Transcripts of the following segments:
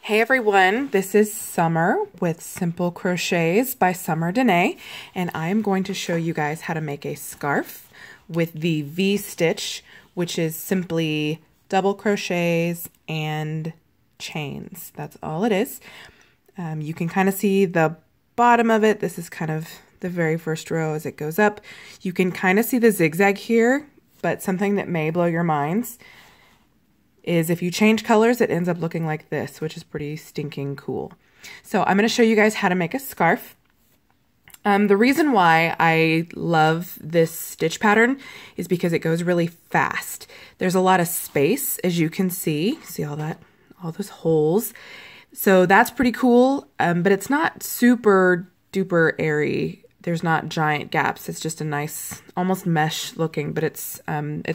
Hey everyone, this is Summer with Simple Crochets by Summer Danae, and I am going to show you guys how to make a scarf with the V-stitch, which is simply double crochets and chains. That's all it is. You can kind of see the bottom of it. This is kind of the very first row as it goes up. You can kind of see the zigzag here, but something that may blow your minds is if you change colors, it ends up looking like this, which is pretty stinking cool. So I'm going to show you guys how to make a scarf. The reason why I love this stitch pattern is because it goes really fast. There's a lot of space, as you can see. See all that? All those holes. So that's pretty cool, but it's not super duper airy. There's not giant gaps. It's just a nice, almost mesh looking, but it's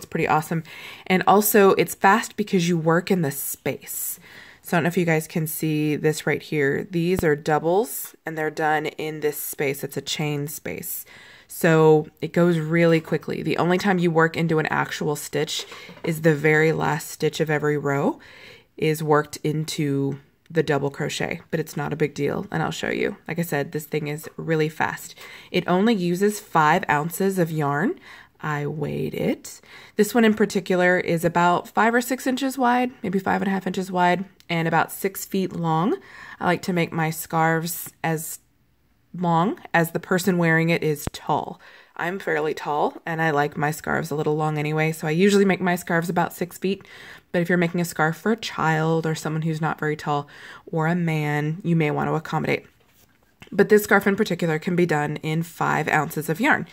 pretty awesome. And also it's fast because you work in the space. So I don't know if you guys can see this right here. These are doubles and they're done in this space. It's a chain space. So it goes really quickly. The only time you work into an actual stitch is the very last stitch of every row is worked into the double crochet, but it's not a big deal, and I'll show you. Like I said, this thing is really fast. It only uses 5 ounces of yarn. I weighed it. This one in particular is about 5 or 6 inches wide, maybe 5.5 inches wide, and about 6 feet long. I like to make my scarves as long as the person wearing it is tall. I'm fairly tall, and I like my scarves a little long anyway, so I usually make my scarves about 6 feet. But if you're making a scarf for a child or someone who's not very tall or a man, you may want to accommodate. But this scarf in particular can be done in 5 ounces of yarn.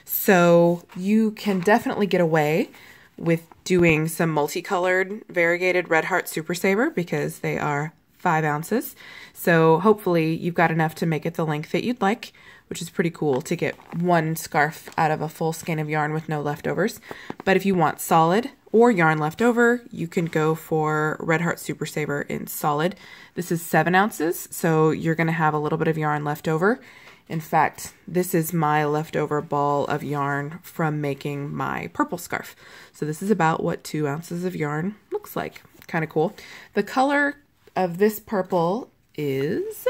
So you can definitely get away with doing some multicolored variegated Red Heart Super Saver because they are 5 ounces. So hopefully you've got enough to make it the length that you'd like, which is pretty cool to get one scarf out of a full skein of yarn with no leftovers. But if you want solid or yarn left over, you can go for Red Heart Super Saver in solid. This is 7 ounces, so you're going to have a little bit of yarn left over. In fact, this is my leftover ball of yarn from making my purple scarf. So this is about what 2 ounces of yarn looks like. Kind of cool. The color of this purple is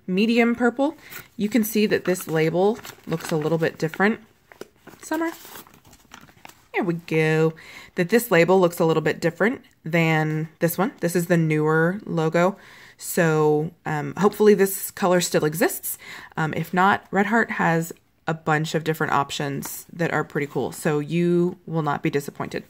medium purple. You can see that this label looks a little bit different. Summer. There we go. That this label looks a little bit different than this one. This is the newer logo. So hopefully this color still exists. If not, Red Heart has a bunch of different options that are pretty cool. So you will not be disappointed.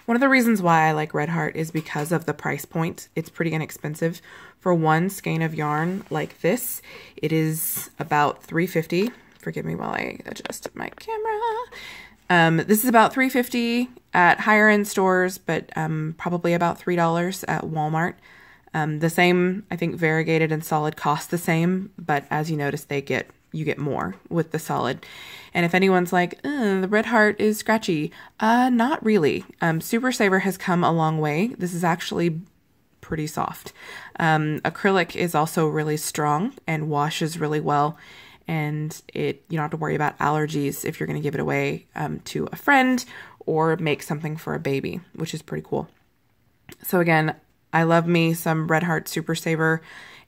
One of the reasons why I like Red Heart is because of the price point. It's pretty inexpensive. For one skein of yarn like this, it is about $3.50. Forgive me while I adjust my camera. This is about $3.50 at higher end stores, but probably about $3 at Walmart. The same, I think variegated and solid cost the same, but as you notice, you get more with the solid. And if anyone's like, the Red Heart is scratchy, not really. Super Saver has come a long way. This is actually pretty soft. Acrylic is also really strong and washes really well. And you don't have to worry about allergies if you're going to give it away to a friend or make something for a baby, which is pretty cool. So again, I love me some Red Heart Super Saver.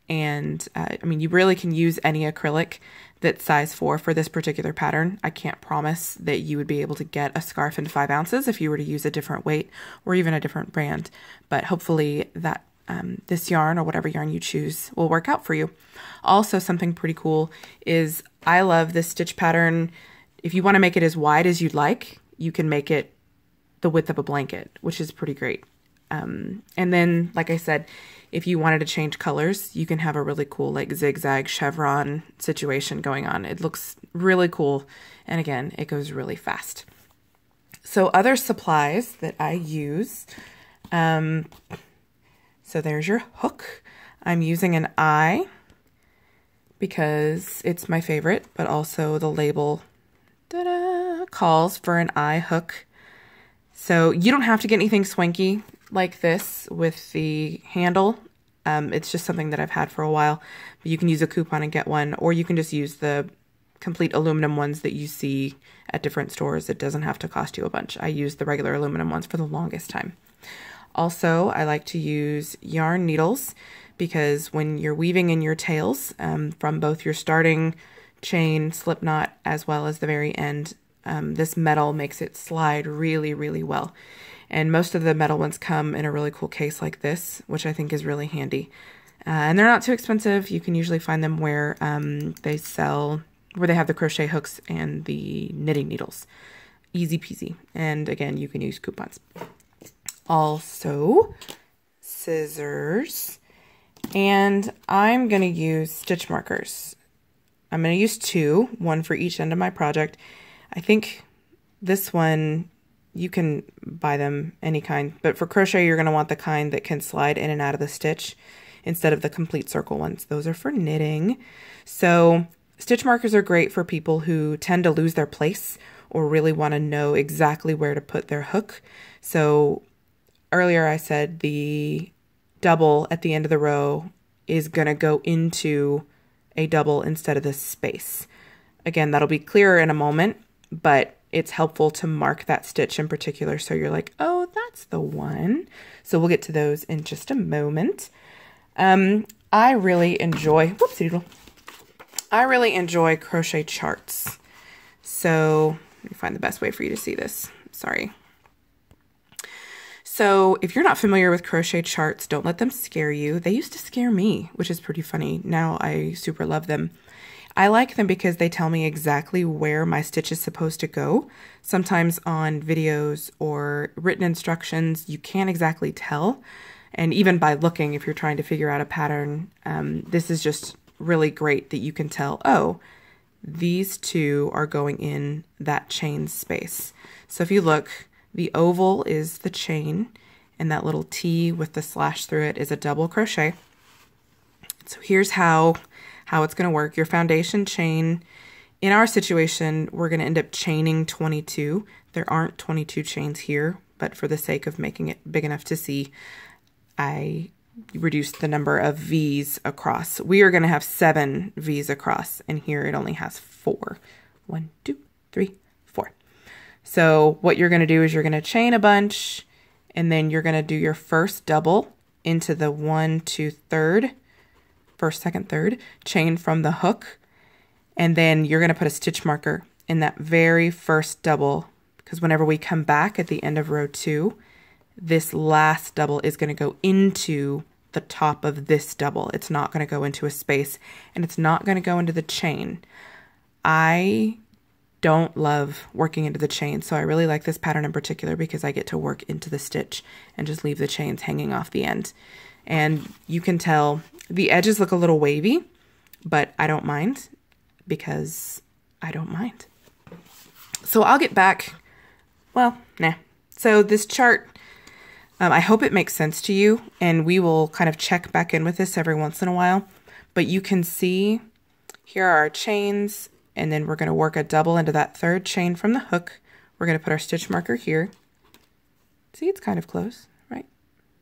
And I mean, you really can use any acrylic that's size 4 for this particular pattern. I can't promise that you would be able to get a scarf in 5 ounces if you were to use a different weight or even a different brand. But hopefully that this yarn or whatever yarn you choose will work out for you. Also, something pretty cool is I love this stitch pattern. If you want to make it as wide as you'd like, you can make it the width of a blanket, which is pretty great. And then, like I said, if you wanted to change colors, you can have a really cool like zigzag chevron situation going on. It looks really cool. And again, it goes really fast. So other supplies that I use, so there's your hook. I'm using an eye because it's my favorite, but also the label calls for an eye hook. So you don't have to get anything swanky like this with the handle. It's just something that I've had for a while. But you can use a coupon and get one, or you can just use the complete aluminum ones that you see at different stores. It doesn't have to cost you a bunch. I used the regular aluminum ones for the longest time. Also, I like to use yarn needles because when you're weaving in your tails from both your starting chain, slip knot, as well as the very end, this metal makes it slide really, really well. And most of the metal ones come in a really cool case like this, which I think is really handy. And they're not too expensive. You can usually find them where they have the crochet hooks and the knitting needles. Easy peasy. And again, you can use coupons. Also, scissors. And I'm going to use stitch markers. I'm going to use 2, one for each end of my project. I think this one, you can buy them any kind, but for crochet, you're going to want the kind that can slide in and out of the stitch instead of the complete circle ones. Those are for knitting. So stitch markers are great for people who tend to lose their place or really want to know exactly where to put their hook. So earlier I said the double at the end of the row is going to go into a double instead of this space. Again, that'll be clearer in a moment, but it's helpful to mark that stitch in particular so you're like, oh, that's the one. So we'll get to those in just a moment. I really enjoy Crochet Charts. So let me find the best way for you to see this. Sorry. So if you're not familiar with Crochet Charts, don't let them scare you. They used to scare me, which is pretty funny. Now I super love them. I like them because they tell me exactly where my stitch is supposed to go. Sometimes on videos or written instructions, you can't exactly tell. And even by looking, if you're trying to figure out a pattern, this is just really great that you can tell, oh, these 2 are going in that chain space. So if you look, the oval is the chain, and that little T with the slash through it is a double crochet. So here's how it's going to work. Your foundation chain, in our situation, we're going to end up chaining 22. There aren't 22 chains here, but for the sake of making it big enough to see, I reduced the number of V's across. We are going to have 7 V's across, and here it only has 4. 1, 2, 3, 4. So what you're going to do is you're going to chain a bunch, and then you're going to do your first double into the 1, 2, 3rd, first, second, third chain from the hook, and then you're going to put a stitch marker in that very first double, because whenever we come back at the end of row 2, this last double is going to go into the top of this double. It's not going to go into a space, and it's not going to go into the chain. I don't love working into the chain, so I really like this pattern in particular because I get to work into the stitch and just leave the chains hanging off the end. And you can tell the edges look a little wavy, but I don't mind because I don't mind. So I'll get back, well, nah. So this chart, I hope it makes sense to you, and we will kind of check back in with this every once in a while, but you can see here are our chains, and then we're going to work a double into that 3rd chain from the hook. We're going to put our stitch marker here. See, it's kind of close, right?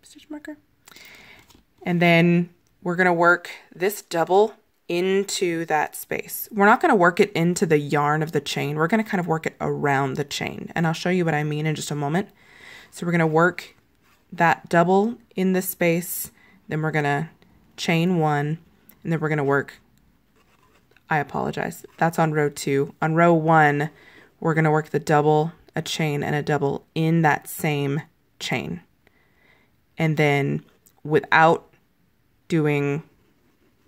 Stitch marker. And then we're going to work this double into that space. We're not going to work it into the yarn of the chain. We're going to kind of work it around the chain. And I'll show you what I mean in just a moment. So we're going to work that double in the space. Then we're going to chain 1. And then we're going to work, I apologize, that's on row 2. On row 1, we're going to work the double, a chain, and a double in that same chain. And then without doing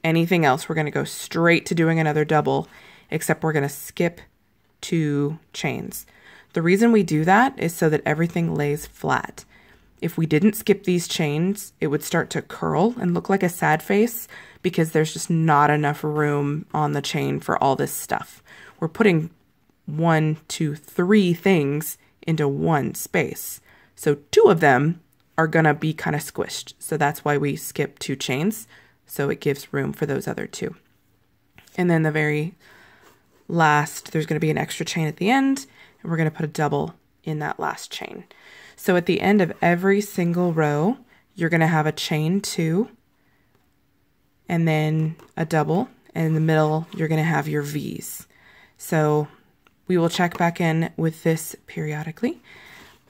anything else, we're going to go straight to doing another double, except we're going to skip 2 chains. The reason we do that is so that everything lays flat. If we didn't skip these chains, it would start to curl and look like a sad face because there's just not enough room on the chain for all this stuff. We're putting 1, 2, 3 things into one space. So 2 of them are going to be kind of squished. So that's why we skip 2 chains. So it gives room for those other 2. And then the very last, there's going to be an extra chain at the end, and we're going to put a double in that last chain. So at the end of every single row, you're going to have a chain 2, and then a double, and in the middle, you're going to have your V's. So we will check back in with this periodically,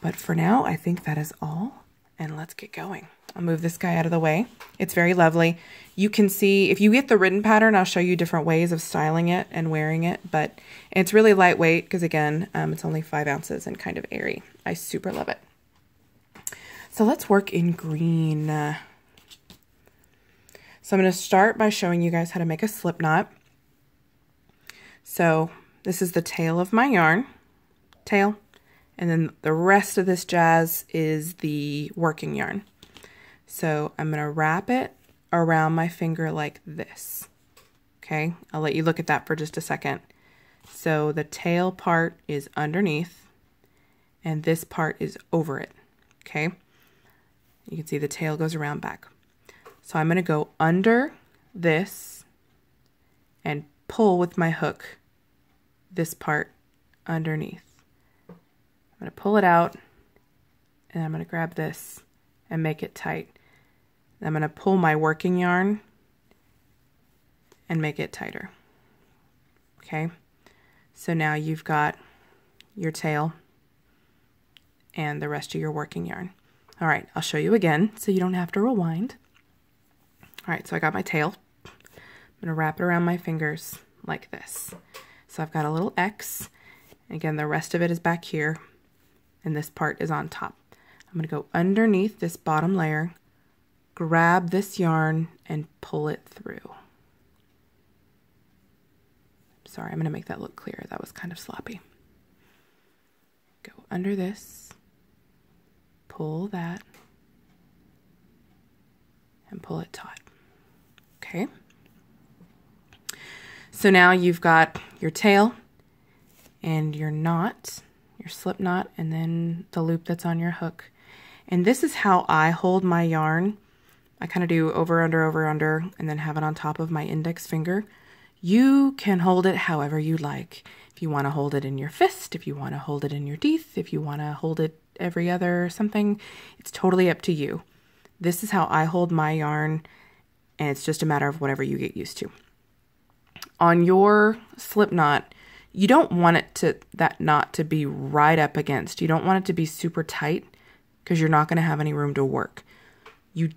but for now, I think that is all. and let's get going. I'll move this guy out of the way. It's very lovely. You can see, if you get the written pattern, I'll show you different ways of styling it and wearing it, but it's really lightweight because again, it's only 5 ounces and kind of airy. I super love it. So let's work in green. So I'm going to start by showing you guys how to make a slip knot. So this is the tail of my yarn, tail, and then the rest of this jazz is the working yarn. So I'm going to wrap it around my finger like this. Okay, I'll let you look at that for just a second. So the tail part is underneath and this part is over it. Okay, you can see the tail goes around back. So I'm going to go under this and pull with my hook this part underneath. I'm going to pull it out and I'm going to grab this and make it tight. I'm going to pull my working yarn and make it tighter. Okay, so now you've got your tail and the rest of your working yarn. All right, I'll show you again so you don't have to rewind. All right, so I got my tail. I'm going to wrap it around my fingers like this. So I've got a little X. Again, the rest of it is back here and this part is on top. I'm going to go underneath this bottom layer, grab this yarn and pull it through. Sorry, I'm going to make that look clear. That was kind of sloppy. Go under this, pull that, and pull it taut. Okay. So now you've got your tail and your knot, your slip knot, and then the loop that's on your hook. And this is how I hold my yarn. I kind of do over, under, and then have it on top of my index finger. You can hold it however you like. If you want to hold it in your fist, if you want to hold it in your teeth, if you want to hold it every other something, it's totally up to you. This is how I hold my yarn, and it's just a matter of whatever you get used to. On your slip knot, you don't want it to, that knot to be right up against. You don't want it to be super tight because you're not going to have any room to work. You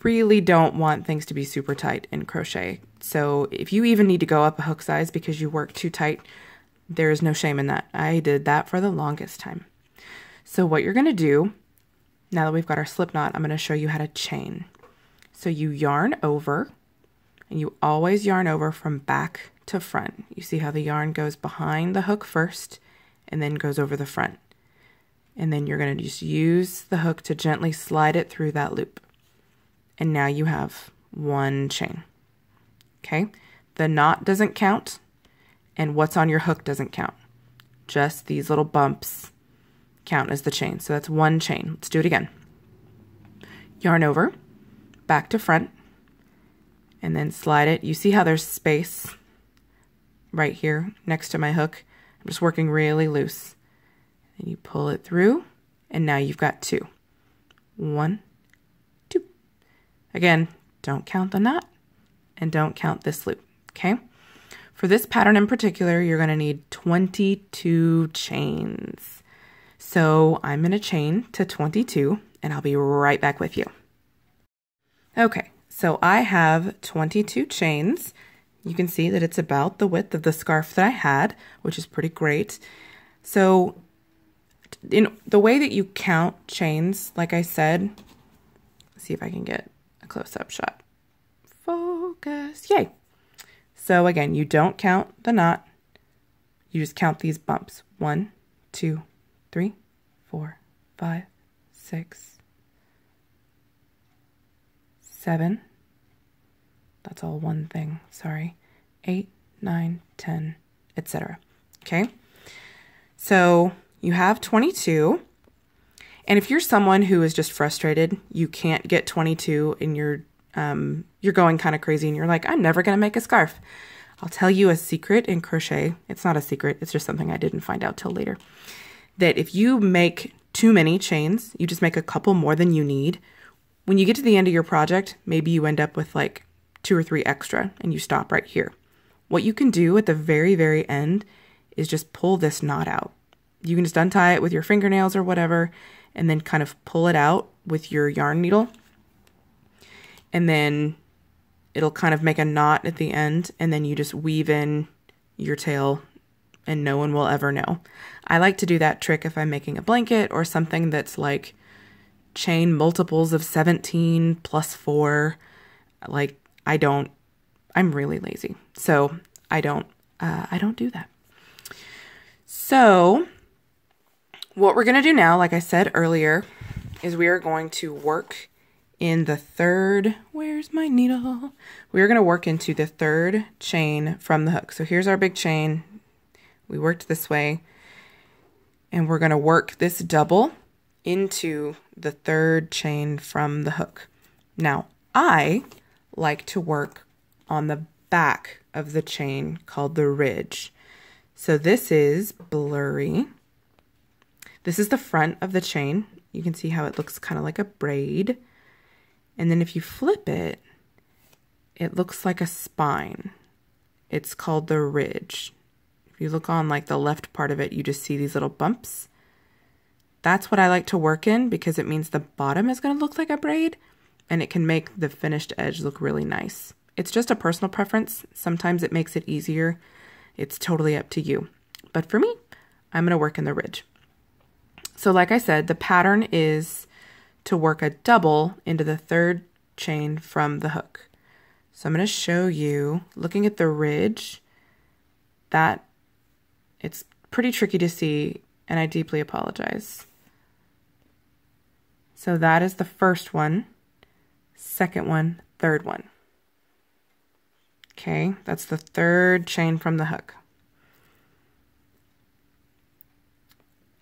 really don't want things to be super tight in crochet. So if you even need to go up a hook size because you work too tight, there is no shame in that. I did that for the longest time. So what you're going to do, now that we've got our slip knot, I'm going to show you how to chain. So you yarn over, and you always yarn over from back to front. You see how the yarn goes behind the hook first and then goes over the front. And then you're going to just use the hook to gently slide it through that loop. And now you have one chain. Okay, the knot doesn't count and what's on your hook doesn't count. Just these little bumps count as the chain. So that's one chain. Let's do it again. Yarn over, back to front, and then slide it. You see how there's space right here next to my hook? I'm just working really loose. And you pull it through, and now you've got two. 1, 2. Again, don't count the knot, and don't count this loop, okay? For this pattern in particular, you're going to need 22 chains. So I'm going to chain to 22, and I'll be right back with you. Okay, so I have 22 chains. You can see that it's about the width of the scarf that I had, which is pretty great. So in the way that you count chains, like I said, let's see if I can get a close-up shot. Focus, yay. So again, you don't count the knot, you just count these bumps. 1, 2, 3, 4, 5, 6, 7. That's all one thing, sorry. 8, 9, 10, etc. Okay, so you have 22. And if you're someone who is just frustrated, you can't get 22 and you're going kind of crazy and you're like, I'm never going to make a scarf. I'll tell you a secret in crochet. It's not a secret. It's just something I didn't find out till later. That if you make too many chains, you just make a couple more than you need. When you get to the end of your project, maybe you end up with like 2 or 3 extra and you stop right here. What you can do at the very, very end is just pull this knot out. You can just untie it with your fingernails or whatever, and then kind of pull it out with your yarn needle. And then it'll kind of make a knot at the end, and then you just weave in your tail and no one will ever know. I like to do that trick if I'm making a blanket or something that's like chain multiples of 17 plus 4. Like I'm really lazy. So I don't do that. So what we're going to do now, like I said earlier, is we are going to work in the third, where's my needle? We're going to work into the third chain from the hook. So here's our big chain. We worked this way, and we're going to work this double into the third chain from the hook. Now, I like to work on the back of the chain called the ridge. So this is blurry. This is the front of the chain. You can see how it looks kind of like a braid. And then if you flip it, it looks like a spine. It's called the ridge. If you look on like the left part of it, you just see these little bumps. That's what I like to work in because it means the bottom is going to look like a braid and it can make the finished edge look really nice. It's just a personal preference. Sometimes it makes it easier. It's totally up to you. But for me, I'm going to work in the ridge. So like I said, the pattern is to work a double into the third chain from the hook. So I'm going to show you, looking at the ridge, that it's pretty tricky to see, and I deeply apologize. So that is the first one, second one, third one. Okay, that's the third chain from the hook.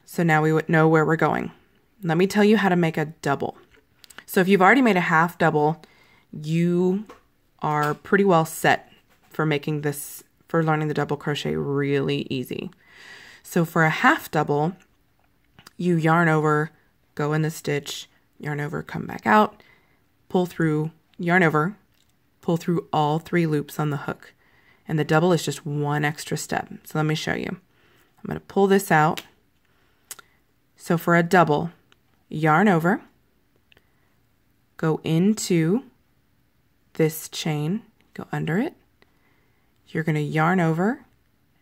So now we would know where we're going. Let me tell you how to make a double. So if you've already made a half double, you are pretty well set for making this, for learning the double crochet really easy. So for a half double, you yarn over, go in the stitch, yarn over, come back out, pull through, yarn over, pull through all 3 loops on the hook. And the double is just one extra step. So let me show you. I'm going to pull this out. So for a double, yarn over, go into this chain, go under it. You're going to yarn over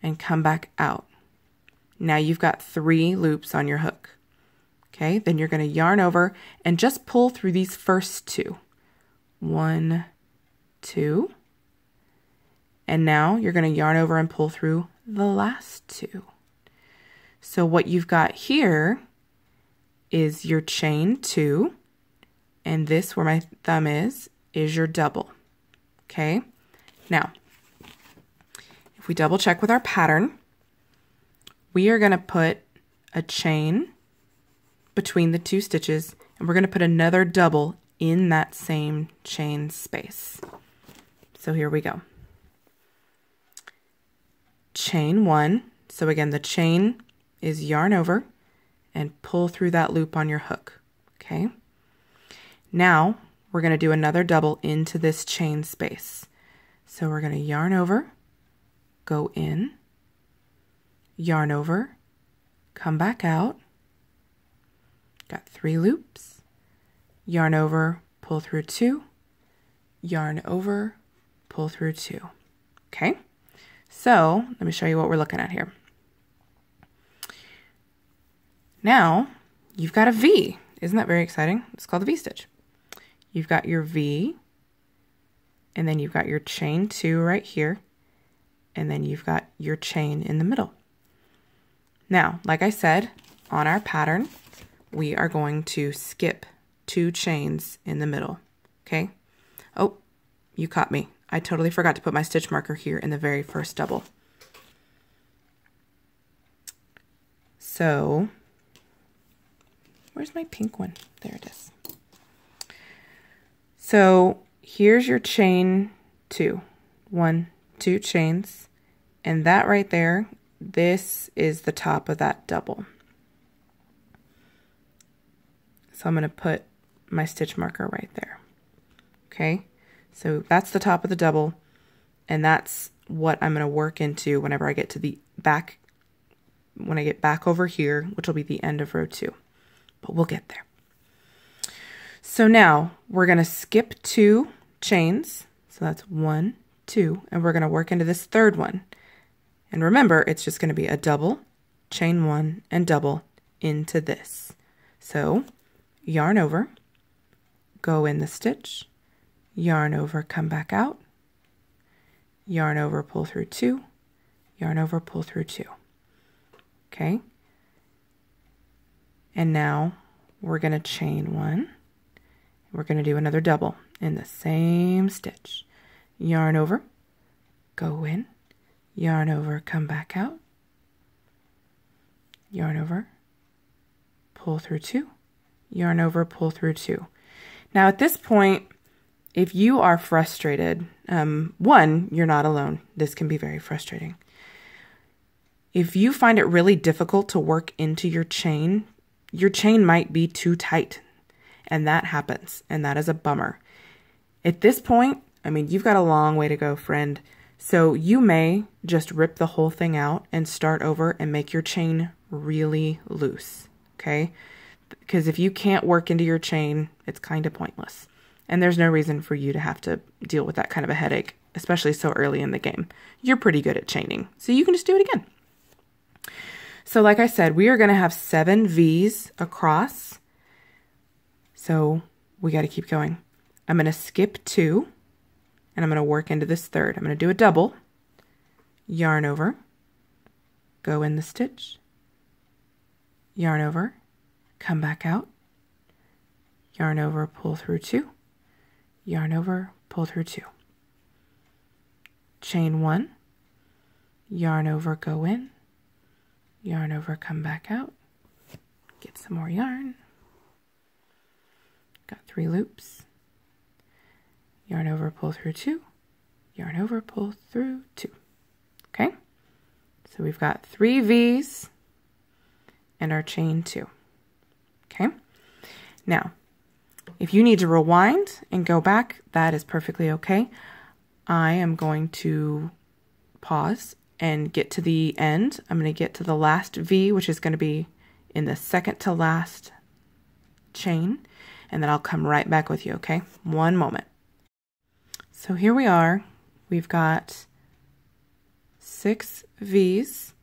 and come back out. Now you've got 3 loops on your hook. Okay, then you're going to yarn over and just pull through these first 2. 1, 2. And now you're going to yarn over and pull through the last 2. So what you've got here is your chain 2, and this, where my thumb is your double. Okay, now if we double check with our pattern, we are going to put a chain between the 2 stitches, and we're going to put another double in that same chain space. So here we go. Chain 1. So again, the chain is yarn over and pull through that loop on your hook. Okay. Now we're going to do another double into this chain space. So we're going to yarn over, go in, yarn over, come back out. Got 3 loops, yarn over, pull through 2, yarn over, pull through 2. Okay. So let me show you what we're looking at here. Now you've got a V. Isn't that very exciting? It's called the V-stitch. You've got your V, and then you've got your chain 2 right here, and then you've got your chain in the middle. Now, like I said, on our pattern, we are going to skip 2 chains in the middle. Okay? Oh, you caught me. I totally forgot to put my stitch marker here in the very first double. So, where's my pink one? There it is. So here's your chain 2. 1, 2 chains. And that right there, this is the top of that double. So I'm going to put my stitch marker right there. Okay, so that's the top of the double, and that's what I'm going to work into whenever I get to the back, when I get back over here, which will be the end of row 2. but we'll get there. So now we're going to skip 2 chains. So that's 1, 2, and we're going to work into this third one. And remember, it's just going to be a double, chain 1, and double into this. So yarn over, go in the stitch, yarn over, come back out, yarn over, pull through 2, yarn over, pull through 2. Okay? And now we're going to chain 1. We're going to do another double in the same stitch. Yarn over, go in, yarn over, come back out, yarn over, pull through 2, yarn over, pull through 2. Now at this point, if you are frustrated, one, you're not alone. This can be very frustrating. If you find it really difficult to work into your chain might be too tight. And that happens, and that is a bummer. At this point, I mean, you've got a long way to go, friend. So you may just rip the whole thing out and start over and make your chain really loose, okay? Because if you can't work into your chain, it's kind of pointless. And there's no reason for you to have to deal with that kind of a headache, especially so early in the game. You're pretty good at chaining, so you can just do it again. So like I said, we are going to have 7 V's across. So we got to keep going. I'm going to skip 2, and I'm going to work into this third. I'm going to do a double, yarn over, go in the stitch, yarn over, come back out, yarn over, pull through 2, yarn over, pull through 2. Chain 1, yarn over, go in, yarn over, come back out, get some more yarn. Got 3 loops, yarn over, pull through 2, yarn over, pull through 2. Okay, so we've got 3 V's and our chain 2. Okay, now if you need to rewind and go back, that is perfectly okay. I am going to pause and get to the end. I'm going to get to the last V, which is going to be in the second to last chain. And then I'll come right back with you, okay? One moment. So here we are. We've got 6 V's.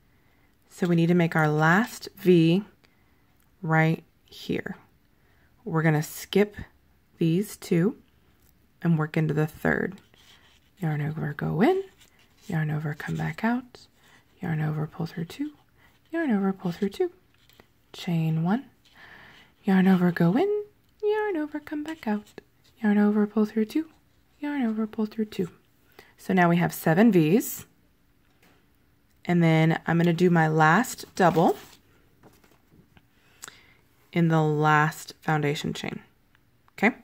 So we need to make our last V right here. We're going to skip these 2 and work into the third. Yarn over, go in, yarn over, come back out, yarn over, pull through 2, yarn over, pull through 2, chain 1, yarn over, go in, yarn over, come back out, yarn over, pull through 2, yarn over, pull through 2. So now we have 7 V's, and then I'm going to do my last double in the last foundation chain. Okay?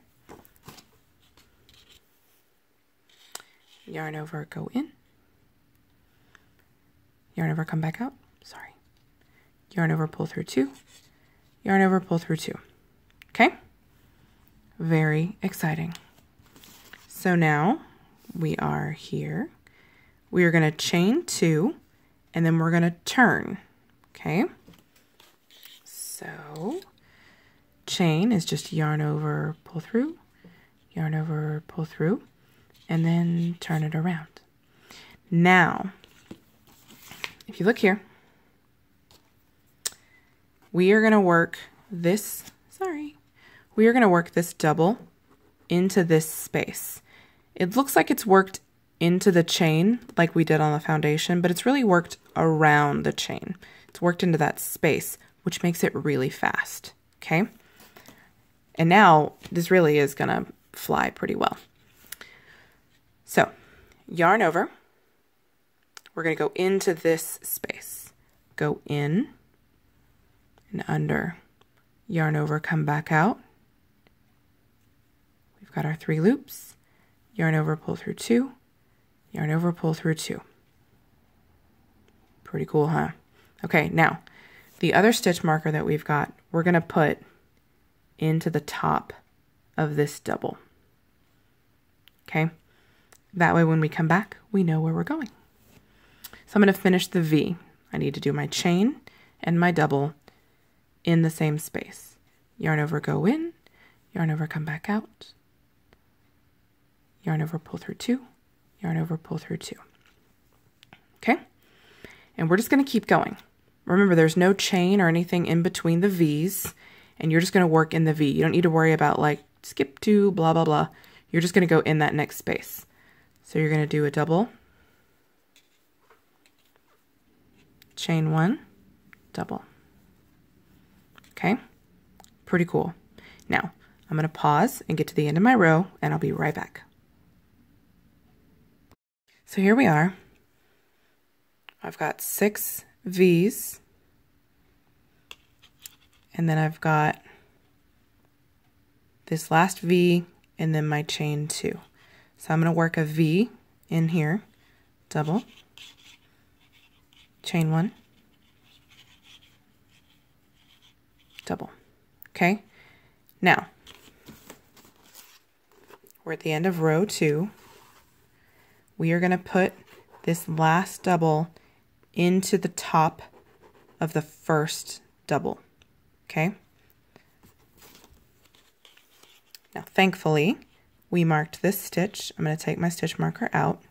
Yarn over, go in, yarn over, come back out, sorry, yarn over, pull through 2, yarn over, pull through 2. Okay? Very exciting. So now we are here. We are going to chain 2, and then we're going to turn. Okay? So chain is just yarn over, pull through, yarn over, pull through, and then turn it around. Now, if you look here, we are going to work this, we are going to work this double into this space. It looks like it's worked into the chain like we did on the foundation, but it's really worked around the chain. It's worked into that space, which makes it really fast, okay? And now this really is going to fly pretty well. So yarn over, we're going to go into this space, go in and under, yarn over, come back out. We've got our 3 loops, yarn over, pull through 2, yarn over, pull through 2. Pretty cool, huh? Okay, now the other stitch marker that we've got, we're going to put into the top of this double. Okay? That way when we come back, we know where we're going. So I'm going to finish the V. I need to do my chain and my double in the same space. yarn over, go in, yarn over, come back out, yarn over, pull through 2, yarn over, pull through 2. Okay? And we're just going to keep going. Remember, there's no chain or anything in between the V's, and you're just going to work in the V. You don't need to worry about like skip 2, blah, blah, blah. You're just going to go in that next space. So you're going to do a double, chain 1, double. Okay? Pretty cool. Now, I'm going to pause and get to the end of my row, and I'll be right back. So here we are. I've got 6 V's, and then I've got this last V and then my chain 2. So I'm going to work a V in here, double, chain 1, double. Okay, now we're at the end of row 2. We are going to put this last double into the top of the first double. Okay, now thankfully we marked this stitch. I'm going to take my stitch marker out.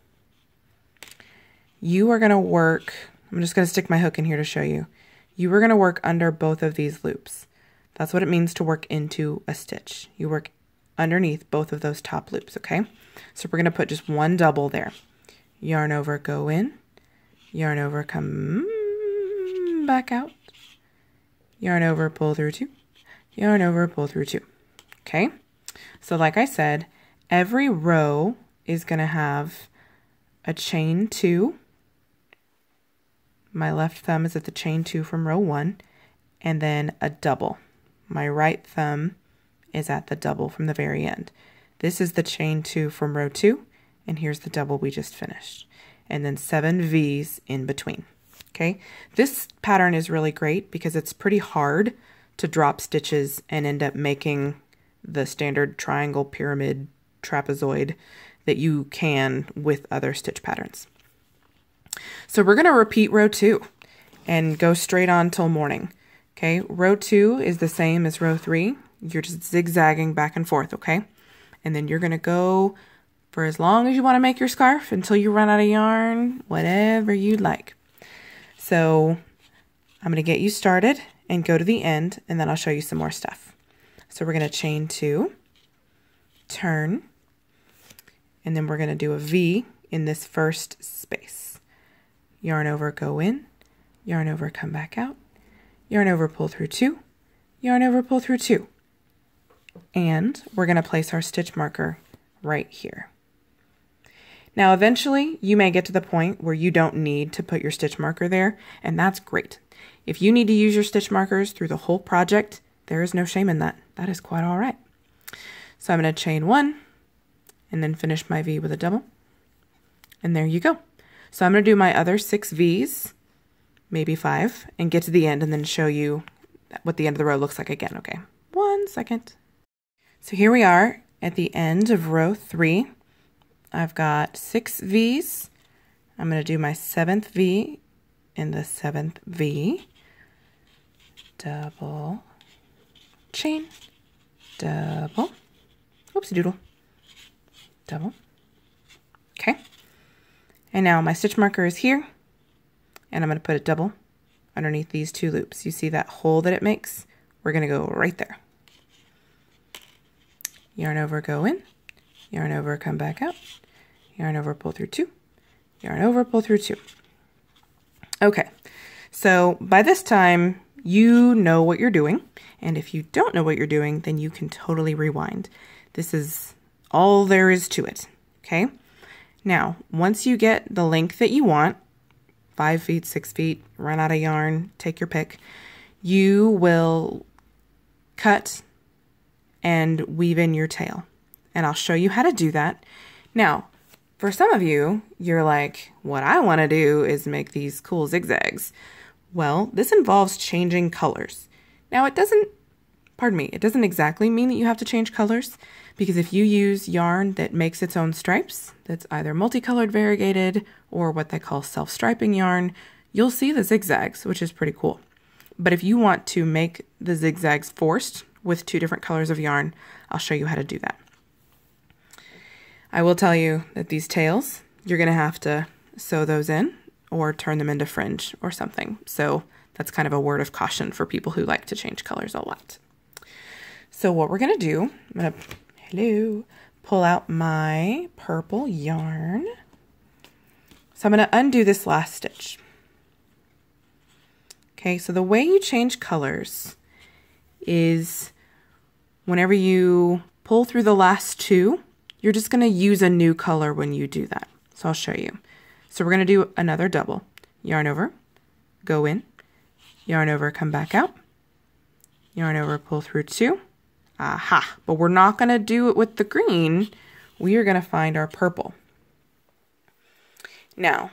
You are going to work, I'm just going to stick my hook in here to show you. You are going to work under both of these loops. That's what it means to work into a stitch. You work underneath both of those top loops, okay? So we're going to put just one double there. Yarn over, go in, yarn over, come back out, yarn over, pull through 2, yarn over, pull through 2. Okay? So like I said, every row is going to have a chain 2. My left thumb is at the chain 2 from row 1, and then a double. My right thumb is at the double from the very end. This is the chain 2 from row 2, and here's the double we just finished. And then 7 V's in between. Okay, this pattern is really great because it's pretty hard to drop stitches and end up making the standard triangle, pyramid, trapezoid that you can with other stitch patterns. So we're going to repeat row 2 and go straight on till morning. Okay, row 2 is the same as row 3. You're just zigzagging back and forth, okay? And then you're going to go for as long as you want to make your scarf until you run out of yarn, whatever you'd like. So I'm going to get you started and go to the end, and then I'll show you some more stuff. So we're going to chain 2, turn, and then we're going to do a V in this first space. Yarn over, go in, yarn over, come back out, yarn over, pull through 2, yarn over, pull through 2. And we're going to place our stitch marker right here. Now eventually you may get to the point where you don't need to put your stitch marker there, and that's great. If you need to use your stitch markers through the whole project, there is no shame in that. That is quite all right. So I'm going to chain 1 and then finish my V with a double. And there you go. So I'm going to do my other 6 V's, maybe 5, and get to the end and then show you what the end of the row looks like again, okay? 1 second. So here we are at the end of row 3. I've got 6 V's. I'm going to do my 7th V in the 7th V. Double, chain, double, oopsie doodle, double. Okay. And now my stitch marker is here, and I'm going to put a double underneath these 2 loops. You see that hole that it makes? We're going to go right there. Yarn over, go in, yarn over, come back out, yarn over, pull through 2, yarn over, pull through 2. Okay, so by this time, you know what you're doing, and if you don't know what you're doing, then you can totally rewind. This is all there is to it, okay? Now, once you get the length that you want, 5 feet, 6 feet, run out of yarn, take your pick, you will cut and weave in your tail. And I'll show you how to do that. Now, for some of you, you're like, what I want to do is make these cool zigzags. Well, this involves changing colors. Now, it doesn't exactly mean that you have to change colors, because if you use yarn that makes its own stripes, that's either multicolored variegated or what they call self-striping yarn, you'll see the zigzags, which is pretty cool. But if you want to make the zigzags forced, with 2 different colors of yarn, I'll show you how to do that. I will tell you that these tails, you're going to have to sew those in or turn them into fringe or something. So that's kind of a word of caution for people who like to change colors a lot. So what we're going to do, I'm going to pull out my purple yarn. So I'm going to undo this last stitch. Okay, so the way you change colors is whenever you pull through the last 2, you're just going to use a new color when you do that. So I'll show you. So we're going to do another double. Yarn over, go in, yarn over, come back out, yarn over, pull through 2. Aha! But we're not going to do it with the green. We are going to find our purple. Now,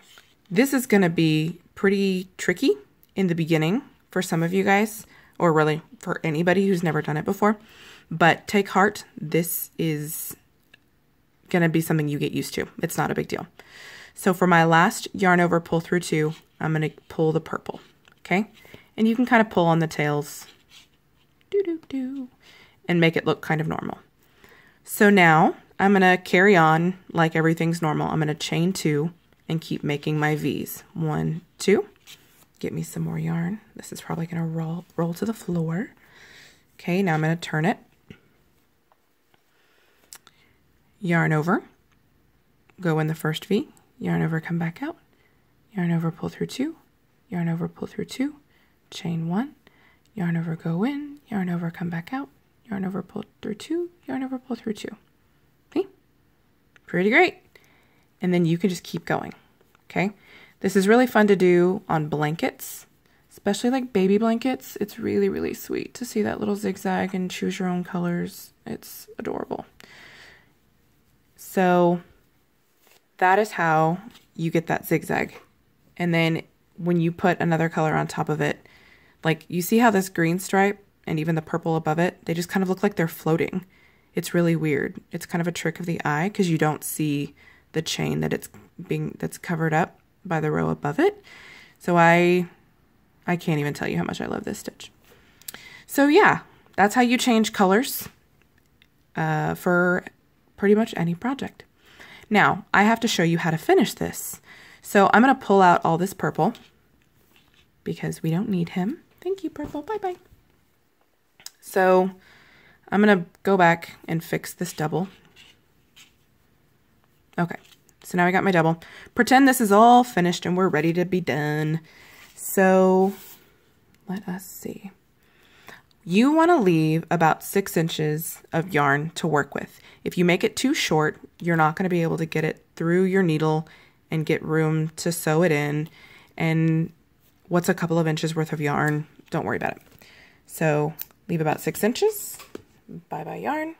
this is going to be pretty tricky in the beginning for some of you guys, or really for anybody who's never done it before. But take heart, this is going to be something you get used to. It's not a big deal. So for my last yarn over, pull through 2, I'm going to pull the purple, okay? And you can kind of pull on the tails, and make it look kind of normal. So now I'm going to carry on like everything's normal. I'm going to chain 2 and keep making my V's. 1, 2. Get me some more yarn. This is probably going to roll to the floor. Okay, now I'm going to turn it. Yarn over. Go in the first V. Yarn over, come back out. Yarn over, pull through 2. Yarn over, pull through 2. Chain 1. Yarn over, go in. Yarn over, come back out. Yarn over, pull through 2. Yarn over, pull through 2. Okay? Pretty great. And then you can just keep going. Okay? This is really fun to do on blankets, especially like baby blankets. It's really, really sweet to see that little zigzag and choose your own colors. It's adorable. So that is how you get that zigzag. And then when you put another color on top of it, like you see how this green stripe and even the purple above it, they just kind of look like they're floating. It's really weird. It's kind of a trick of the eye because you don't see the chain that's covered up by the row above it. So I can't even tell you how much I love this stitch. So yeah, that's how you change colors for pretty much any project. Now I have to show you how to finish this. So I'm going to pull out all this purple because we don't need him. Thank you, purple. Bye-bye. So I'm going to go back and fix this double. Okay, so now I got my double. Pretend this is all finished and we're ready to be done. So let us see. You want to leave about 6 inches of yarn to work with. If you make it too short, you're not going to be able to get it through your needle and get room to sew it in. And what's a couple of inches worth of yarn? Don't worry about it. So leave about 6 inches. Bye-bye yarn.